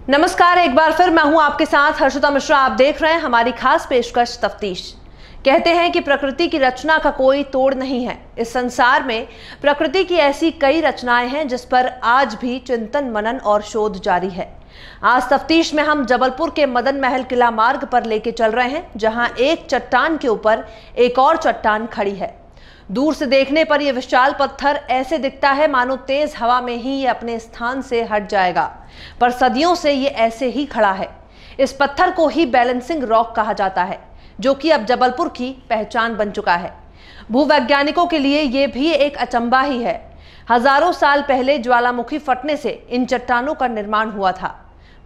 नमस्कार, एक बार फिर मैं हूं आपके साथ हर्षिता मिश्रा। आप देख रहे हैं हमारी खास पेशकश तफ्तीश। कहते हैं कि प्रकृति की रचना का कोई तोड़ नहीं है। इस संसार में प्रकृति की ऐसी कई रचनाएं हैं जिस पर आज भी चिंतन, मनन और शोध जारी है। आज तफ्तीश में हम जबलपुर के मदन महल किला मार्ग पर लेके चल रहे हैं, जहां एक चट्टान के ऊपर एक और चट्टान खड़ी है। दूर से देखने पर यह विशाल पत्थर ऐसे दिखता है मानो तेज हवा में ही ये अपने स्थान से हट जाएगा, पर सदियों से ये ऐसे ही खड़ा है। इस पत्थर को ही बैलेंसिंग रॉक कहा जाता है, जो कि अब जबलपुर की पहचान बन चुका है। भूवैज्ञानिकों के लिए ये भी एक अचंभा ही है। हजारों साल पहले ज्वालामुखी फटने से इन चट्टानों का निर्माण हुआ था।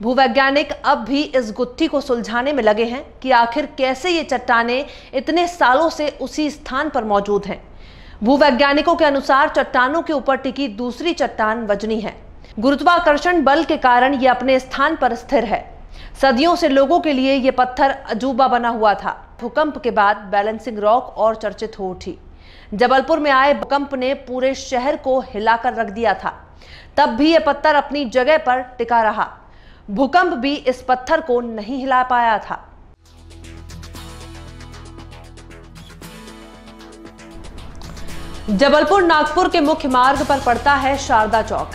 भूवैज्ञानिक अब भी इस गुत्थी को सुलझाने में लगे हैं कि आखिर कैसे ये चट्टानें इतने सालों से उसी स्थान पर मौजूद हैं। भूवैज्ञानिकों के अनुसार चट्टानों के ऊपर टिकी दूसरी चट्टान वजनी है। गुरुत्वाकर्षण बल के कारण यह अपने स्थान पर स्थिर है। सदियों से लोगों के लिए यह पत्थर अजूबा बना हुआ था। भूकंप के बाद बैलेंसिंग रॉक और चर्चित हो उठी। जबलपुर में आए भूकंप ने पूरे शहर को हिलाकर रख दिया था, तब भी यह पत्थर अपनी जगह पर टिका रहा। भूकंप भी इस पत्थर को नहीं हिला पाया था। जबलपुर नागपुर के मुख्य मार्ग पर पड़ता है शारदा चौक।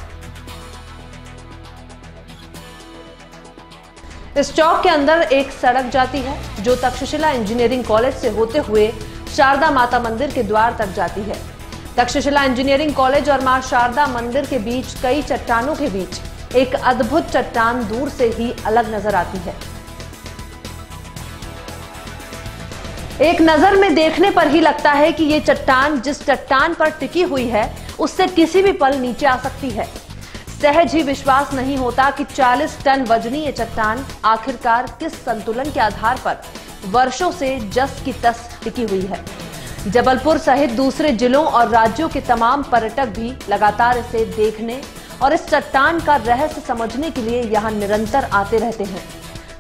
इस चौक के अंदर एक सड़क जाती है जो तक्षशिला इंजीनियरिंग कॉलेज से होते हुए शारदा माता मंदिर के द्वार तक जाती है। तक्षशिला इंजीनियरिंग कॉलेज और मां शारदा मंदिर के बीच कई चट्टानों के बीच एक अद्भुत चट्टान दूर से ही अलग नजर आती है। एक नजर में देखने पर ही लगता है कि ये चट्टान जिस चट्टान पर टिकी हुई है उससे किसी भी पल नीचे आ सकती है। सहज ही विश्वास नहीं होता कि 40 टन वजनी ये चट्टान आखिरकार किस संतुलन के आधार पर वर्षों से जस की तस टिकी हुई है। जबलपुर सहित दूसरे जिलों और राज्यों के तमाम पर्यटक भी लगातार इसे देखने और इस चट्टान का रहस्य समझने के लिए यहाँ निरंतर आते रहते हैं।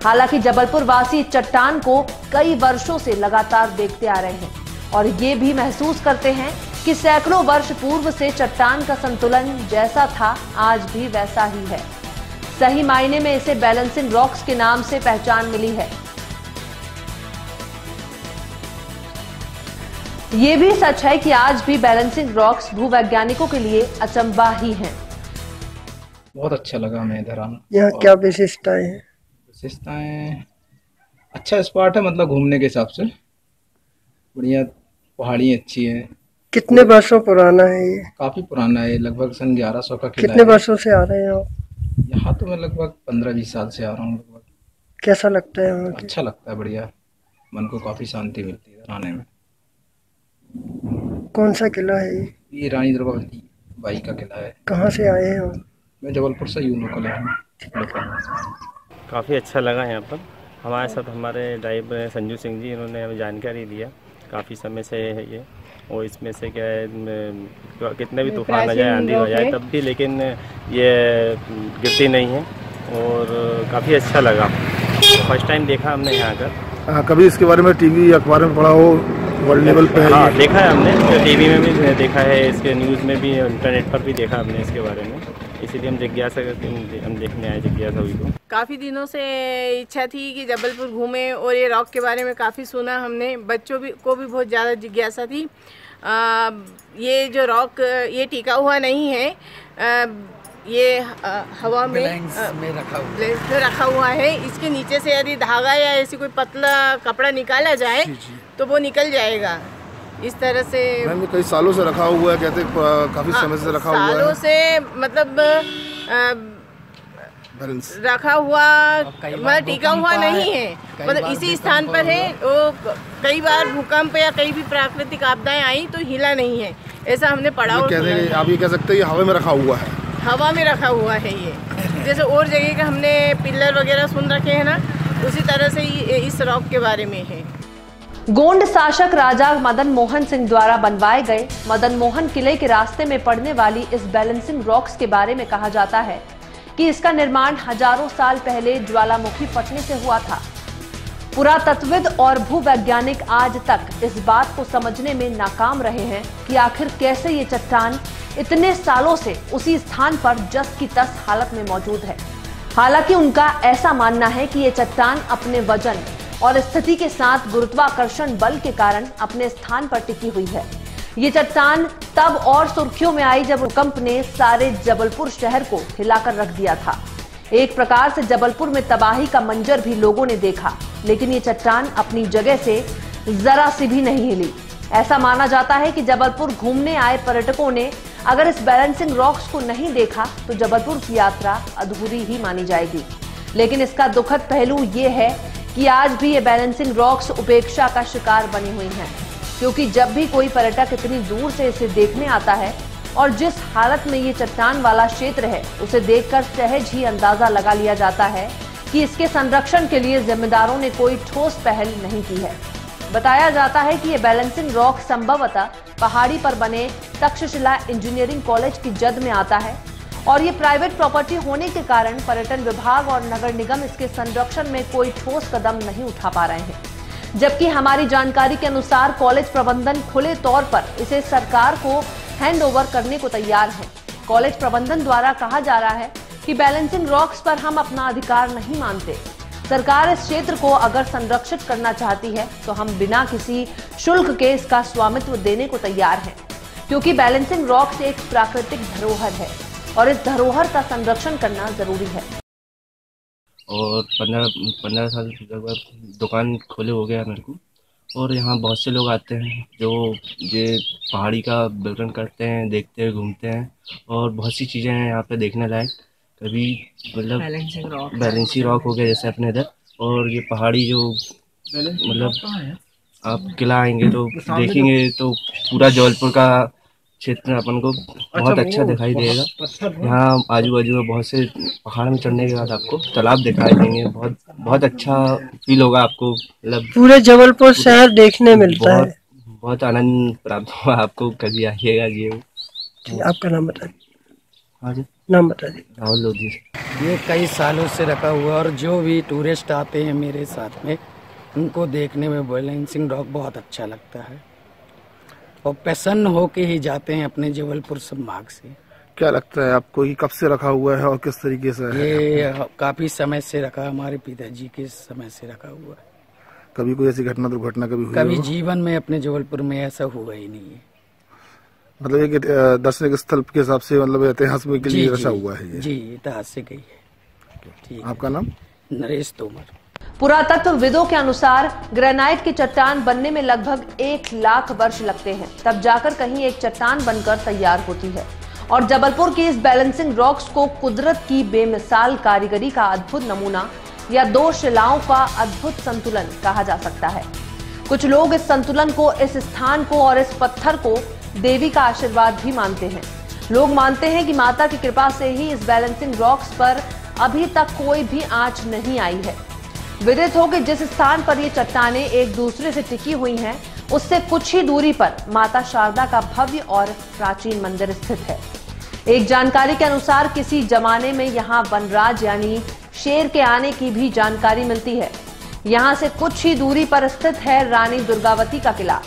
हालांकि जबलपुर वासी चट्टान को कई वर्षों से लगातार देखते आ रहे हैं और ये भी महसूस करते हैं कि सैकड़ों वर्ष पूर्व से चट्टान का संतुलन जैसा था आज भी वैसा ही है। सही मायने में इसे बैलेंसिंग रॉक्स के नाम से पहचान मिली है। ये भी सच है कि आज भी बैलेंसिंग रॉक्स भूवैज्ञानिकों के लिए अचंभा ही हैं। बहुत अच्छा लगा हमें इधर आना। यहाँ क्या विशेषताएं हैं? विशेषताएं अच्छा स्पॉट है, मतलब घूमने के हिसाब से बढ़िया। पहाड़ी अच्छी है। कितने वर्षों पुराना है ये? काफी पुराना है, लगभग सन 1100 का किला कितने है। वर्षों से आ रहे हैं आप? यहाँ तो मैं लगभग 15-20 साल से आ रहा हूँ लगभग। कैसा लगता है यहाँ? अच्छा लगता है, बढ़िया। मन को काफी शांति मिलती है आने में। कौन सा किला है ये? ये रानी दुर्गावती बाई का किला है। कहाँ से आए हैं आप? मैं जबलपुर से लोकल हूँ। काफ़ी अच्छा लगा यहाँ पर। हमारे साथ हमारे ड्राइवर संजू सिंह जी, इन्होंने हमें जानकारी दिया। काफ़ी समय से है ये, और इसमें से क्या है, कितने भी तूफान आ जाए, आंधी हो जाए, तब भी लेकिन ये गिरती नहीं है और काफ़ी अच्छा लगा। फर्स्ट टाइम देखा हमने यहाँ का। कभी इसके बारे में टीवी अखबार में पढ़ा हो? वर्ल्ड लेवल पे है? हाँ, देखा है हमने, तो टीवी में भी देखा है, इसके न्यूज़ में भी, इंटरनेट पर भी देखा हमने इसके बारे में। इसीलिए हम जिज्ञासा करके हम देखने आए जिज्ञासा हुई को। काफ़ी दिनों से इच्छा थी कि जबलपुर घूमें और ये रॉक के बारे में काफ़ी सुना हमने। बच्चों को भी बहुत ज़्यादा जिज्ञासा थी। ये जो रॉक ये टिका हुआ नहीं है, ये हवा में रखा हुआ है। इसके नीचे से यदि धागा या ऐसी कोई पतला कपड़ा निकाला जाए तो वो निकल जाएगा। इस तरह से कई सालों से रखा हुआ है, कहते काफी समय से रखा हुआ है। सालों से मतलब रखा हुआ, मतलब टिका हुआ नहीं है, मतलब इसी स्थान पर है। वो कई बार भूकंप या कई भी प्राकृतिक आपदाएं आई तो हिला नहीं है, ऐसा हमने पढ़ा। आप ये कह सकते हैं ये हवा में रखा हुआ है? हवा में रखा हुआ है ये। जैसे और जगह के हमने पिलर वगैरह सुन रखे हैं ना, उसी तरह से इस रॉक के बारे में है। गोंड शासक राजा मदन मोहन सिंह द्वारा बनवाए गए मदन मोहन किले के रास्ते में पड़ने वाली इस बैलेंसिंग रॉक्स के बारे में कहा जाता है कि इसका निर्माण हजारों साल पहले ज्वालामुखी फटने से हुआ था। पुरातत्वविद और भूवैज्ञानिक आज तक इस बात को समझने में नाकाम रहे हैं कि आखिर कैसे ये चट्टान इतने सालों से उसी स्थान पर जस की तस हालत में मौजूद है। हालांकि उनका ऐसा मानना है कि ये चट्टान अपने वजन और स्थिति के साथ गुरुत्वाकर्षण बल के कारण अपने स्थान पर टिकी हुई है। ये चट्टान तब और सुर्खियों में आई जब भूकंप ने सारे जबलपुर शहर को हिलाकर रख दिया था। एक प्रकार से जबलपुर में तबाही का मंजर भी लोगों ने देखा, लेकिन ये चट्टान अपनी जगह से जरा सी भी नहीं हिली। ऐसा माना जाता है कि जबलपुर घूमने आए पर्यटकों ने अगर इस बैलेंसिंग रॉक्स को नहीं देखा तो जबलपुर की यात्रा अधूरी ही मानी जाएगी। लेकिन इसका दुखद पहलू ये है कि आज भी ये बैलेंसिंग रॉक्स उपेक्षा का शिकार बनी हुई हैं, क्योंकि जब भी कोई पर्यटक इतनी दूर से इसे देखने आता है और जिस हालत में ये चट्टान वाला क्षेत्र है उसे देखकर सहज ही अंदाजा लगा लिया जाता है कि इसके संरक्षण के लिए जिम्मेदारों ने कोई ठोस पहल नहीं की है। बताया जाता है कि ये बैलेंसिंग रॉक संभवतः पहाड़ी पर बने तक्षशिला इंजीनियरिंग कॉलेज की जद में आता है और ये प्राइवेट प्रॉपर्टी होने के कारण पर्यटन विभाग और नगर निगम इसके संरक्षण में कोई ठोस कदम नहीं उठा पा रहे हैं। जबकि हमारी जानकारी के अनुसार कॉलेज प्रबंधन खुले तौर पर इसे सरकार को हैंडओवर करने को तैयार है। कॉलेज प्रबंधन द्वारा कहा जा रहा है कि बैलेंसिंग रॉक्स पर हम अपना अधिकार नहीं मानते। सरकार इस क्षेत्र को अगर संरक्षित करना चाहती है तो हम बिना किसी शुल्क के इसका स्वामित्व देने को तैयार हैं, क्योंकि बैलेंसिंग रॉक्स एक प्राकृतिक धरोहर है और इस धरोहर का संरक्षण करना जरूरी है। और 15 साल लगभग दुकान खोले हो गया मेरे को, और यहाँ बहुत से लोग आते हैं जो ये पहाड़ी का विवरण करते हैं, देखते हैं, घूमते हैं, और बहुत सी चीज़ें हैं यहाँ पे देखने लायक। कभी मतलब बैलेंसिंग रॉक हो गया जैसे अपने इधर, और ये पहाड़ी जो मतलब आप किला आएंगे तो देखेंगे तो पूरा जबलपुर का क्षेत्र अपन को बहुत अच्छा दिखाई देगा। यहाँ आजू बाजू में बहुत से पहाड़ में चढ़ने के बाद आपको तालाब दिखाई देंगे, बहुत अच्छा फील होगा आपको। मतलब पूरे जबलपुर शहर देखने मिलता है। बहुत आनंद प्राप्त हुआ आपको, कभी आइएगा जी। आपका नाम बताइए। हाँ जी, नाम बताइए। राहुल लोधी। ये कई सालों से रखा हुआ, और जो भी टूरिस्ट आते हैं मेरे साथ में उनको देखने में बैलेंसिंग रॉक बहुत अच्छा लगता है और प्रसन्न होके ही जाते हैं अपने जबलपुर संभाग से। क्या लगता है आपको कि कब से रखा हुआ है और किस तरीके से है? ये काफी समय से रखा, हमारे पिताजी के समय से रखा हुआ है। कभी कोई ऐसी घटना दुर्घटना कभी हुई? कभी जीवन में अपने जबलपुर में ऐसा हुआ ही नहीं है। मतलब एक दर्शनिक स्थल के हिसाब से, मतलब इतिहास में के लिए रचा हुआ है ये? जी, इतिहास से गई है। ठीक। आपका नाम? नरेश तोमर। पुरातत्वविदों के अनुसार ग्रेनाइट की चट्टान बनने में लगभग 1 लाख वर्ष लगते हैं, तब जाकर कहीं एक चट्टान बनकर तैयार होती है। और जबलपुर की इस बैलेंसिंग रॉक्स को कुदरत की बेमिसाल कारीगरी का अद्भुत नमूना या 2 शिलाओं का अद्भुत संतुलन कहा जा सकता है। कुछ लोग इस संतुलन को, इस स्थान को और इस पत्थर को देवी का आशीर्वाद भी मानते हैं। लोग मानते हैं कि माता की कृपा से ही इस बैलेंसिंग रॉक्स पर अभी तक कोई भी आंच नहीं आई है। विदित हो कि जिस स्थान पर ये चट्टानें एक दूसरे से टिकी हुई हैं, उससे कुछ ही दूरी पर माता शारदा का भव्य और प्राचीन मंदिर स्थित है। एक जानकारी के अनुसार किसी जमाने में यहाँ वनराज यानी शेर के आने की भी जानकारी मिलती है। यहाँ से कुछ ही दूरी पर स्थित है रानी दुर्गावती का किला।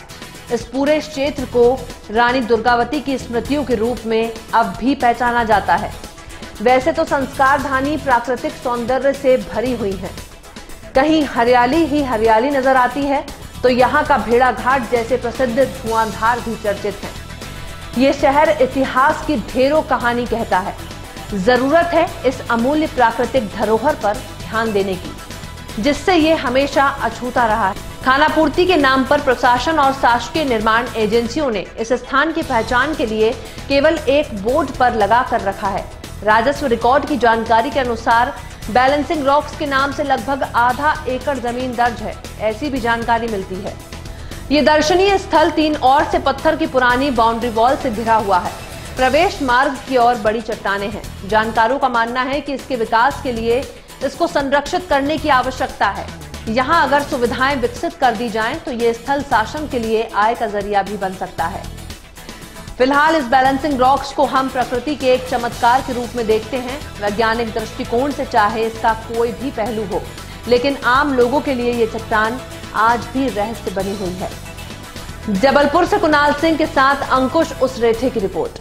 इस पूरे क्षेत्र को रानी दुर्गावती की स्मृतियों के रूप में अब भी पहचाना जाता है। वैसे तो संस्कारधानी प्राकृतिक सौंदर्य से भरी हुई है, कहीं हरियाली ही हरियाली नजर आती है तो यहाँ का भेड़ा घाट जैसे प्रसिद्ध धुआंधार भी चर्चित है। ये शहर इतिहास की ढेरों कहानी कहता है। जरूरत है इस अमूल्य प्राकृतिक धरोहर पर ध्यान देने की, जिससे ये हमेशा अछूता रहा है। खानापूर्ति के नाम पर प्रशासन और शासकीय निर्माण एजेंसियों ने इस स्थान की पहचान के लिए केवल एक बोर्ड पर लगा कर रखा है। राजस्व रिकॉर्ड की जानकारी के अनुसार बैलेंसिंग रॉक्स के नाम से लगभग आधा एकड़ जमीन दर्ज है, ऐसी भी जानकारी मिलती है। ये दर्शनीय स्थल 3 ओर से पत्थर की पुरानी बाउंड्री वॉल से घिरा हुआ है। प्रवेश मार्ग की ओर बड़ी चट्टानें हैं। जानकारों का मानना है कि इसके विकास के लिए इसको संरक्षित करने की आवश्यकता है। यहाँ अगर सुविधाएं विकसित कर दी जाएं तो ये स्थल शासन के लिए आय का जरिया भी बन सकता है। फिलहाल इस बैलेंसिंग रॉक्स को हम प्रकृति के एक चमत्कार के रूप में देखते हैं। वैज्ञानिक दृष्टिकोण से चाहे इसका कोई भी पहलू हो, लेकिन आम लोगों के लिए ये चट्टान आज भी रहस्य बनी हुई है। जबलपुर से कुणाल सिंह के साथ अंकुश उसरेठे की रिपोर्ट।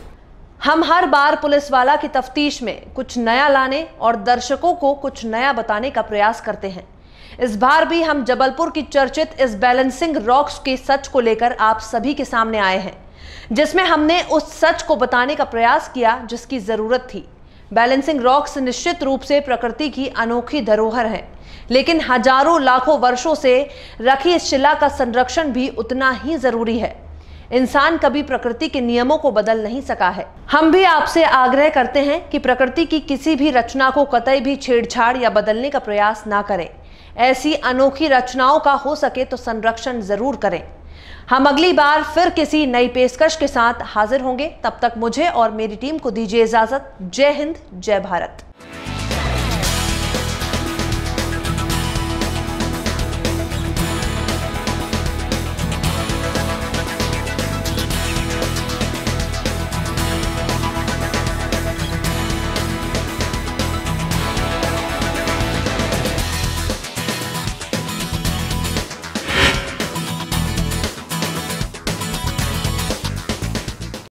हम हर बार पुलिस वाला की तफ्तीश में कुछ नया लाने और दर्शकों को कुछ नया बताने का प्रयास करते हैं। इस बार भी हम जबलपुर की चर्चित इस बैलेंसिंग रॉक्स के सच को लेकर आप सभी के सामने आए हैं, जिसमें हमने उस सच को बताने का प्रयास किया जिसकी जरूरत थी। बैलेंसिंग रॉक्स निश्चित रूप से प्रकृति की अनोखी धरोहर है, लेकिन हजारों लाखों वर्षों से रखी इस शिला का संरक्षण भी उतना ही जरूरी है। इंसान कभी प्रकृति के नियमों को बदल नहीं सका है। हम भी आपसे आग्रह करते हैं कि प्रकृति की किसी भी रचना को कतई भी छेड़छाड़ या बदलने का प्रयास ना करें। ऐसी अनोखी रचनाओं का हो सके तो संरक्षण जरूर करें। हम अगली बार फिर किसी नई पेशकश के साथ हाजिर होंगे। तब तक मुझे और मेरी टीम को दीजिए इजाजत। जय हिंद, जय भारत।